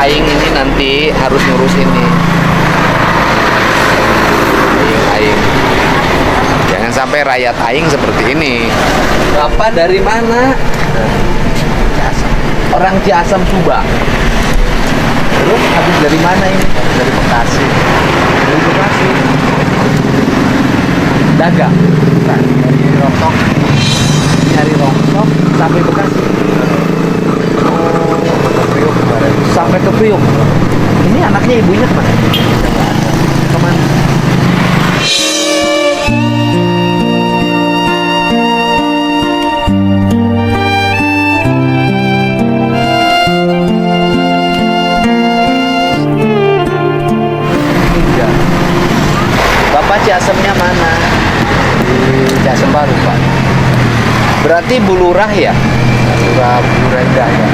Aing ini nanti harus ngurus ini. Aing. Jangan sampai rakyat Aing seperti ini. Bapak dari mana? Orang Ciasem Subang. Terus habis dari mana ini? Dari Bekasi. Dari Bekasi. Dagang. Dari Rongsok. Nyari rongsok sampai Bekasi. Sampai ke Priok. Ini anaknya ibunya kemana? Kemana? Tiga. Bapak Ciasemnya mana? Di Ciasem Baru, Pak. Berarti Bulurah ya? Bulurah Indah ya.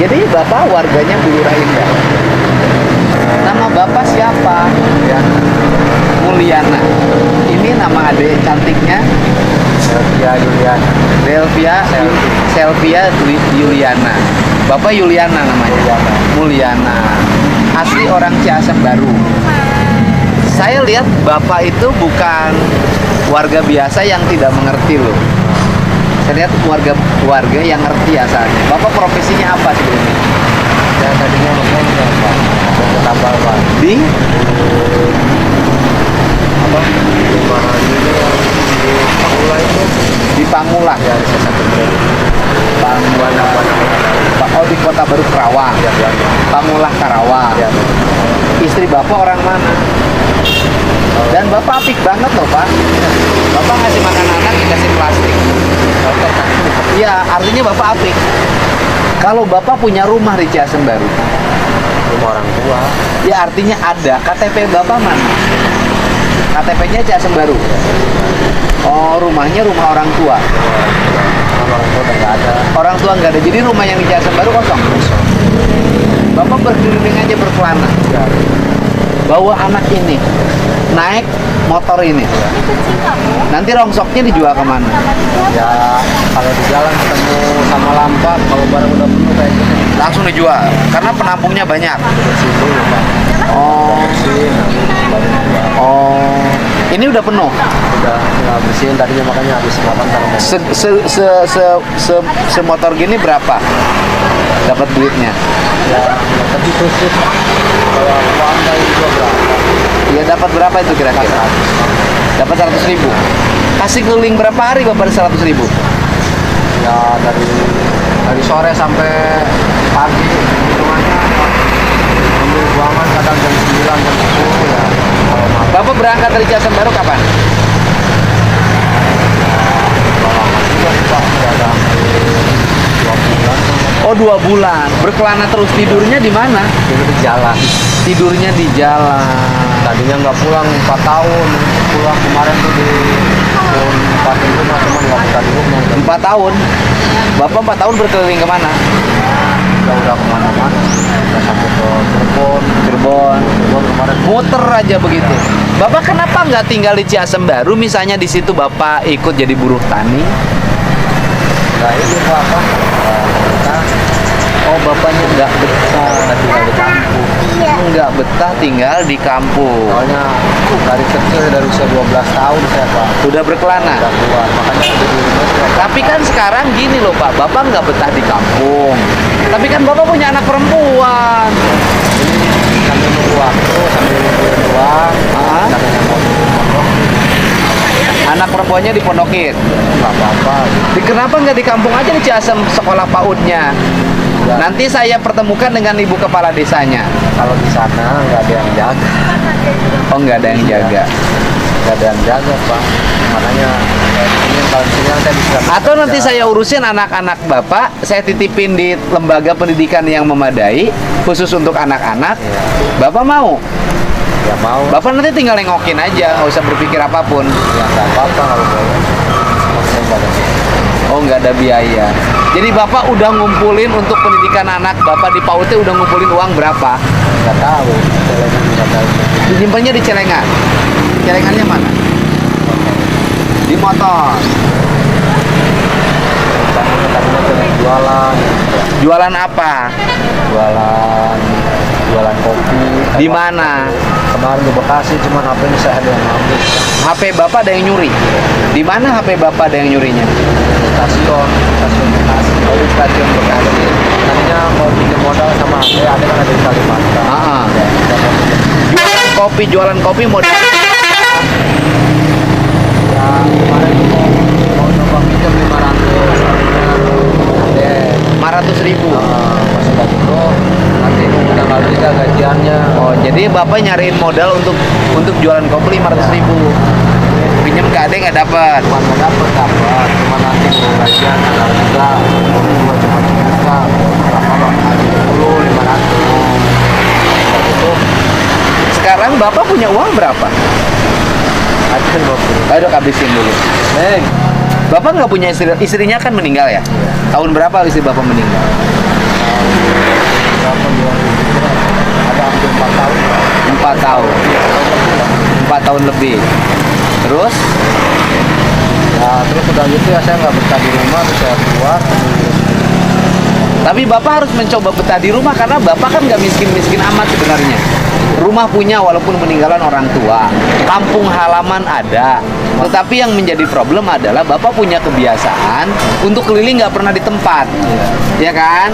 Jadi Bapak warganya Bulurah Indah. Nama Bapak siapa? Ya. Mulyana. Ini nama adik cantiknya Selvia Yuliana. Selvia Yuliana. Bapak Yuliana namanya. Mulyana. Asli orang Ciasem Baru. Saya lihat Bapak itu bukan warga biasa yang tidak mengerti loh. Saya lihat warga yang ngerti asalnya. Bapak profesinya apa sebelumnya? Saya tadinya menganggur, Pak. Tambal, Pak. Di Apa? Rumah ini yang di Pangula itu. di Pangulah. Ya, di satu brand. Pangulah. Oh, di Kota Baru Karawang. Ya, ya. Pangulah Karawang. Ya. Istri Bapak orang mana? Dan Bapak apik banget loh, Pak. Bapak ngasih makan anak dikasih plastik. Iya, artinya Bapak apik. Kalau Bapak punya rumah di Ciasem Baru, Rumah orang tua. ya artinya ada. KTP Bapak mana? KTP-nya Ciasem Baru. Oh, rumahnya rumah orang tua. Orang tua udah nggak ada. Orang tua nggak ada, jadi rumah yang di Ciasem Baru kosong. Bapak berkeliling aja berkelana. Ya. Bawa anak ini, naik motor ini. Nanti rongsoknya dijual kemana? Ya, kalau di jalan ketemu sama lambat, kalau barang udah penuh kayak gitu, Langsung dijual, karena penampungnya banyak. bersihin dulu, Pak. Oh, Bersihin, baru dijual. oh, ini udah penuh. Udah tinggal bersihin, tadinya makanya habis makan taruh mobil. Semotor gini berapa? Dapat duitnya? Ya, tapi khusus kalau uang dari juga berapa? Ya dapat berapa itu kira-kira? Dapat 100.000. Kasih keliling berapa hari Bapak 100.000? Ya, dari sore sampai pagi hitungannya ambil buangan kadang jam 9, jam 10 ya. Kalau malam Bapak berangkat dari Ciasem Baru kapan? lama juga sih, Pak, ya ada 2 bulan Oh, 2 bulan. Berkelana terus, tidurnya di mana? itu di jalan. Tidurnya di jalan. Tadinya nggak pulang 4 tahun, pulang kemarin tuh di tempatin rumah cuman nggak betah di rumah. 4 tahun. Bapak 4 tahun berkeliling kemana? Udah kemana-mana, udah sampai ke Cirebon. Cirebon kemarin. Muter aja begitu. Bapak kenapa nggak tinggal di Ciasem Baru? Misalnya di situ Bapak ikut jadi buruh tani. Nah ini Pak, apa? Kita Oh, bapaknya nggak betah. tinggal di kampung. Nggak betah tinggal di kampung. Soalnya dari kecil, dari usia 12 tahun saya, Pak, Udah berkelana. udah keluar. Makanya di rumah juga, Pak. Tapi kan sekarang gini loh Pak, Bapak nggak betah di kampung. Tapi kan Bapak punya anak perempuan. Ini sambil nunggu waktu, sambil ngumpulin uang, Ah. katanya mau pondok, Anak perempuannya dipondokin. nggak apa-apa. Kenapa nggak di kampung aja di Ciasem sekolah PAUD-nya? Ya, Nanti saya pertemukan dengan ibu kepala desanya. kalau di sana nggak ada yang jaga. Oh, nggak ada yang jaga. Nggak ada yang jaga, Pak. Makanya ini kalau di sini kan saya bisa Atau nanti bekerja. saya urusin anak-anak Bapak, saya titipin di lembaga pendidikan yang memadai, khusus untuk anak-anak. Iya. Bapak mau? Ya mau. Bapak nanti tinggal nengokin aja, nggak usah berpikir apapun. Ya nggak apa-apa kalau boleh. Maksudnya nggak ada. Oh, nggak ada biaya. Jadi Bapak udah ngumpulin untuk pendidikan anak Bapak di PAUD udah ngumpulin uang berapa? Nggak tahu. Celengan nggak tahu. Dinyimpannya di celengan. Celengannya mana? Di motor. Tadinya pengen jualan. Jualan apa? Jualan Di mana? Kemarin di Bekasi, cuman HP-nya saya ada yang ambil. HP Bapak ada yang nyuri? Di mana HP Bapak ada yang nyurinya? Stasiun Bekasi. Oh, di stasiun Bekasi. Tadinya mau bikin modal sama HP, ada kan ada di Kalimantan. Ah, jualan kopi modal Ya kemarin mau coba pinjam 500.000. Pas udah gitu nanti nunggu tanggal 3 gajiannya. Oh, jadi Bapak nyariin modal untuk jualan kopi 500.000. Pinjam ke Ade nggak dapat. Bukan nggak dapat, cuma nanti nunggu gajian tanggal 3 cuma cerita berapa bang, 500 itu. Sekarang Bapak punya uang berapa? Ada 50. Aduh, habisin dulu. Bapak nggak punya istri, istrinya kan meninggal ya? Tahun berapa istri Bapak meninggal? Berapa bulan? Ada hampir 4 tahun. 4 tahun. 4 tahun lebih. Terus? Ya terus udah gitu ya saya nggak betah di rumah, terus saya keluar. Tapi Bapak harus mencoba betah di rumah karena Bapak kan nggak miskin-miskin amat sebenarnya. Rumah punya walaupun meninggalan orang tua. Kampung halaman ada. Tetapi yang menjadi problem adalah Bapak punya kebiasaan untuk keliling nggak pernah di tempat. Ya kan?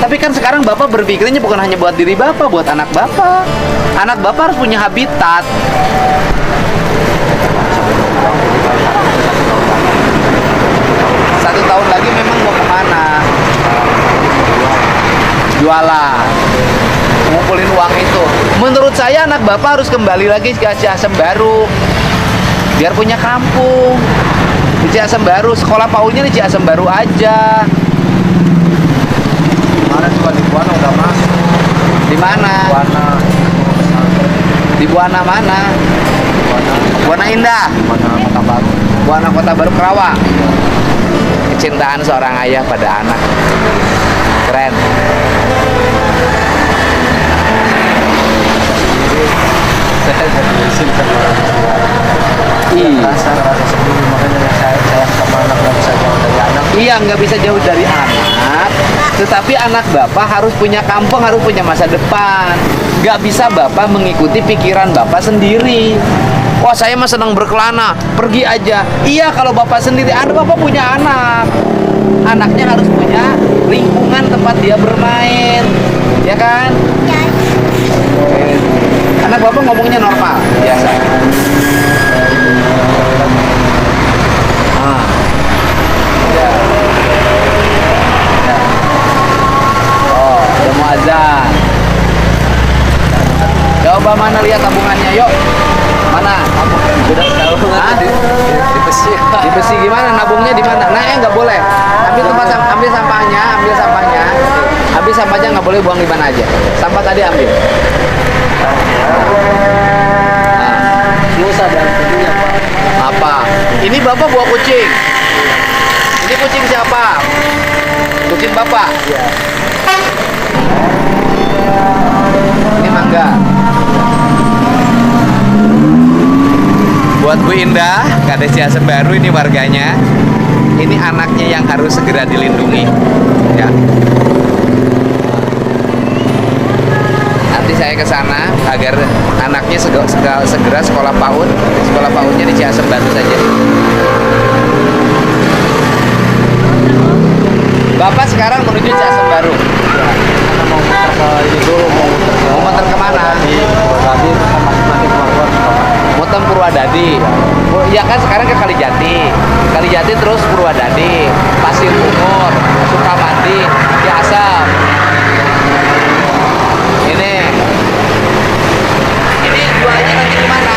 Tapi kan sekarang Bapak berpikirnya bukan hanya buat diri Bapak, buat anak Bapak. Anak Bapak harus punya habitat. Satu tahun lagi memang mau kemana? Jualan, ngumpulin uang itu. Menurut saya anak Bapak harus kembali lagi ke Ciasem Baru, biar punya kampung. Di Ciasem Baru, sekolah PAUD-nya di Ciasem Baru aja. Kemarin juga di Buana udah masuk. Di mana? Buana. Di Buana mana? Buana Indah. Buana Kota Baru. Buana Kota Baru Kerawang. Kecintaan seorang ayah pada anak. Keren. Saya jadi simpen orang tua. Iya. Rasa sendiri, makanya saya sayang sama anak, nggak bisa jauh dari anak. Iya, nggak bisa jauh dari anak. Tetapi anak Bapak harus punya kampung, harus punya masa depan. Nggak bisa Bapak mengikuti pikiran Bapak sendiri. Wah, saya mah senang berkelana, pergi aja. Iya, kalau Bapak sendiri, Bapak punya anak. Anaknya harus punya lingkungan tempat dia bermain. Ya kan? Anak Bapak ngomongnya normal, biasa. Ah. Ya. Ya. Oh, udah mau azan. Coba mana lihat tabungannya, yuk. Mana? Sudah tahu Hah? di besi. Di besi gimana? Nabungnya di mana? Nah, nggak boleh. Ambil sampahnya, Ambil sampahnya nggak boleh buang di mana aja. Sampah tadi ambil. Susah dan tentunya Pak. Apa? Ini Bapak bawa kucing. Ini kucing siapa? Kucing Bapak. Iya. Ini mangga. Buat Bu Indah, Kades Ciasem Baru ini warganya. Ini anaknya yang harus segera dilindungi. Ya. Nanti saya ke sana agar anaknya segera sekolah PAUD. Sekolah PAUD-nya di Ciasem Baru saja. Bapak sekarang menuju Ciasem Baru. Karena mau muter ke ini dulu, Mau muter kemana? Tadi kan masih nanti keluar Muter Purwadadi. Oh, iya kan sekarang ke Kalijati. Kalijati terus Purwadadi, Pasir Umur, Sukamandi, Ciasem. Ini jualnya nanti di mana?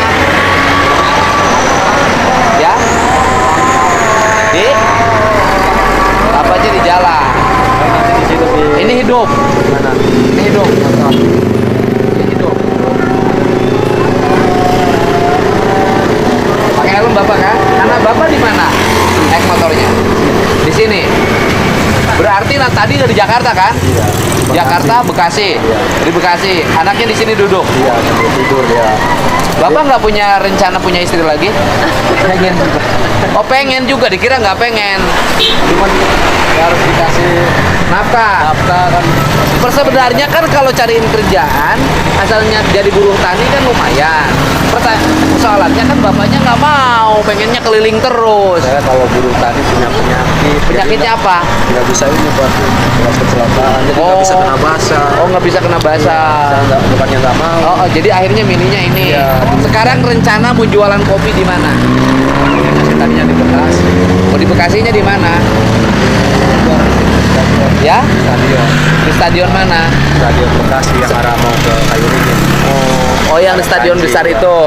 Ya? Di? Apa aja di jalan? nanti di situ di Ini hidup. mana? Ini hidup. Ini hidup. Pakai helm Bapak kan? Anak Bapak di mana? Naik motornya? Di sini. Berarti tadi dari Jakarta kan? Iya. Jakarta, Bekasi. Iya. Di Bekasi. Anaknya di sini duduk. Iya, sambil tidur ya. Bapak nggak punya rencana punya istri lagi? Pengen juga. Oh, pengen juga. Dikira nggak pengen. Cuman ya harus dikasih Nafkah. nafkah kan masih Sebenarnya kan kalau cariin kerjaan, asalnya jadi buruh tani kan lumayan. Persoalannya kan bapaknya nggak mau, pengennya keliling terus. Saya kalau buruh tani punya penyakit. Penyakitnya Jadi apa? nggak bisa ini Pak, nggak kecelakaan. Jadi nggak bisa kena basah. Oh, nggak bisa kena basah. Bukannya nggak mau. Oh, jadi akhirnya milihnya ini. Iya. Sekarang rencana mau jualan kopi di mana? Saya tadinya di Bekasi. Mau di Bekasinya di mana? Ya? Stadion. Di stadion mana? Stadion Bekasi yang arah mau ke Kayu Ringin. Oh, yang di stadion besar itu.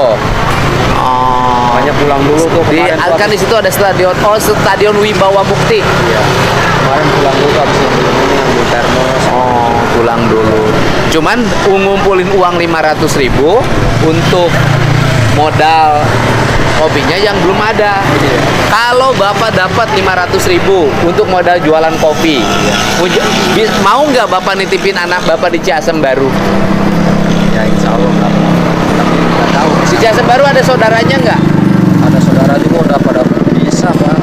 Oh. Makanya pulang dulu tuh Di kemarin tuh kan di situ ada stadion. Oh, stadion Wibawa Mukti. Iya. Kemarin pulang dulu habis ngambil termos. Oh, pulang dulu. Cuman ngumpulin uang 500.000 untuk modal kopinya yang belum ada. Iya. Kalau Bapak dapat 500.000 untuk modal jualan kopi, mau nggak Bapak nitipin anak Bapak di Ciasem Baru? Ya insya Allah nggak mau. Tapi nggak tahu. Di Ciasem Baru ada saudaranya nggak? Ada saudara juga udah pada bisa Pak.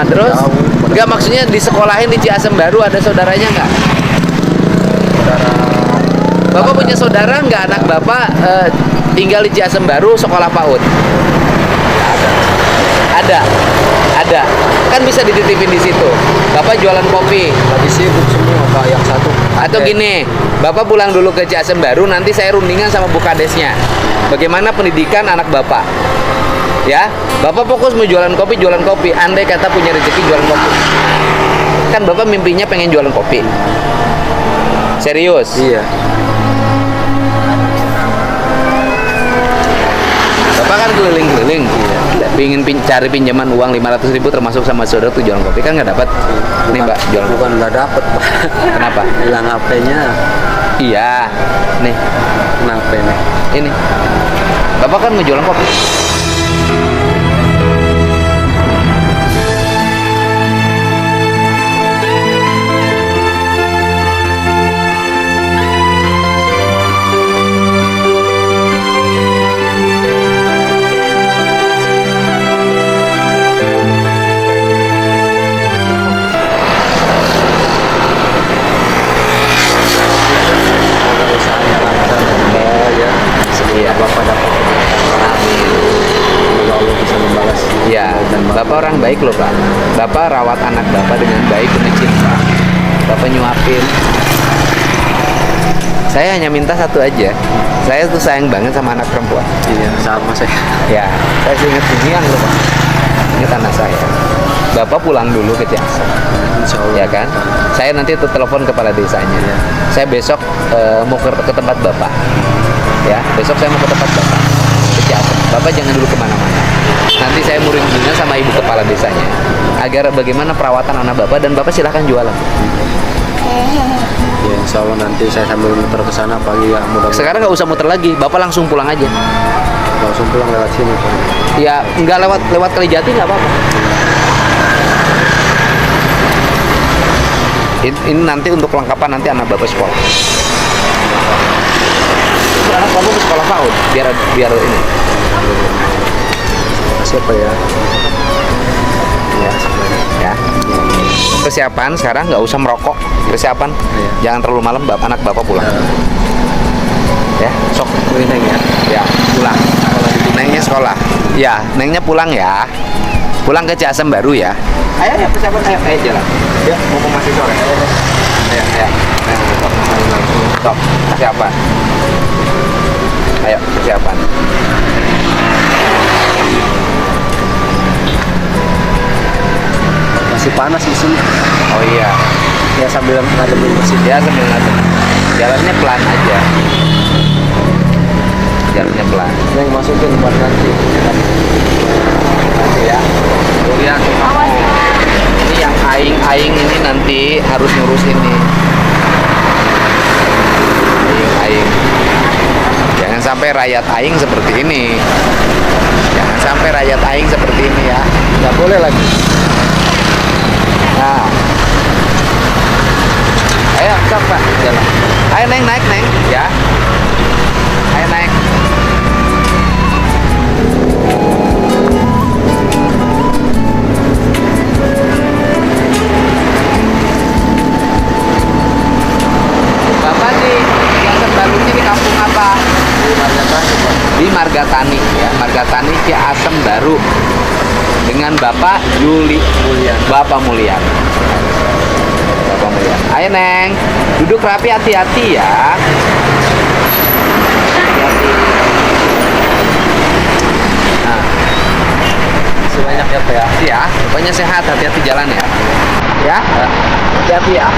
Terus? Jauh, Nggak, maksudnya di sekolahin di Ciasem Baru ada saudaranya nggak? saudara. Bapak punya saudara nggak anak Bapak tinggal di Ciasem Baru sekolah PAUD? Ada. Kan bisa dititipin di situ. Bapak jualan kopi. Lagi sibuk semua Pak yang satu. Atau gini, Bapak pulang dulu ke Ciasem Baru, nanti saya rundingan sama Bu Kadesnya. Bagaimana pendidikan anak Bapak? Ya, Bapak fokus mau jualan kopi. Andai kata punya rezeki jualan kopi. Kan Bapak mimpinya pengen jualan kopi. Serius? Iya. Bapak kan keliling-keliling. Pingin cari pinjaman uang 500.000 termasuk sama saudara tuh jualan kopi, kan nggak dapat. Nih Mbak, jualan kopi. Bukan nggak dapet Pak. Kenapa? Hilang HP-nya. Iya. Nih, Kenapa nih? ini. Bapak kan mau jualan kopi. Iya. Bapak dapat. Amin. Semoga Allah bisa membalas. Iya, Bapak orang baik loh Pak. Bapak rawat anak Bapak dengan baik, dengan cinta. Bapak nyuapin. Saya hanya minta satu aja. Saya tuh sayang banget sama anak perempuan. Iya, sama saya. Ya, saya ingat ini loh Pak. Ingat anak saya. Bapak pulang dulu ke Ciasem. Insya Allah. Ya kan? Saya nanti telepon kepala desanya. Iya. Saya besok mau ke tempat Bapak. Ya, besok saya mau ke tempat Bapak. Ke Ciasem. Bapak jangan dulu kemana-mana. Nanti saya mau rundingan sama ibu kepala desanya. Agar bagaimana perawatan anak Bapak, dan Bapak silahkan jualan. Ya, insya Allah nanti saya sambil muter ke sana pagi ya, mudah-mudahan. Sekarang nggak usah muter lagi, Bapak langsung pulang aja. Langsung pulang lewat sini Pak. Ya, nggak lewat Kalijati nggak apa-apa. Ini nanti untuk kelengkapan nanti anak Bapak sekolah. Anak Bapak ke sekolah PAUD biar ini. Siapa ya? Ya, ya. Persiapan sekarang nggak usah merokok. Persiapan, Iya. jangan terlalu malam, anak Bapak pulang. Ya, sok. Ini Neng ya. Ya, pulang. Nengnya sekolah. Ya, nengnya pulang ya. Pulang ke Ciasem Baru ya. Ayo ya, persiapan, ayo jalan. Ya, mau masih sore. Ayo. Sok, persiapan. Ayo, persiapan. Masih panas di sini. Oh iya. Ya sambil ngademin mesin. Ya, sambil ngadem. Jalannya pelan aja. Jalannya pelan. Neng masukin buat nanti. Nanti ya. Lihat. Ini yang aing ini nanti harus ngurus ini. Aing. Jangan sampai rakyat aing seperti ini. Jangan sampai rakyat aing seperti ini ya. Nggak boleh lagi. Nah. Ayo, sok Pak, jalan. Ayo Neng, naik Neng, ya. Ayo naik. Bapak Marga Tani ya, Marga Tani Ciasem Baru dengan Bapak Bapak Mulyan. Bapak Mulyan. Ayo Neng, duduk rapi, hati-hati ya. Hati-hati. Nah, Sebanyak ya Pak ya. ya, pokoknya sehat, hati-hati jalan ya. Ya, hati-hati ya.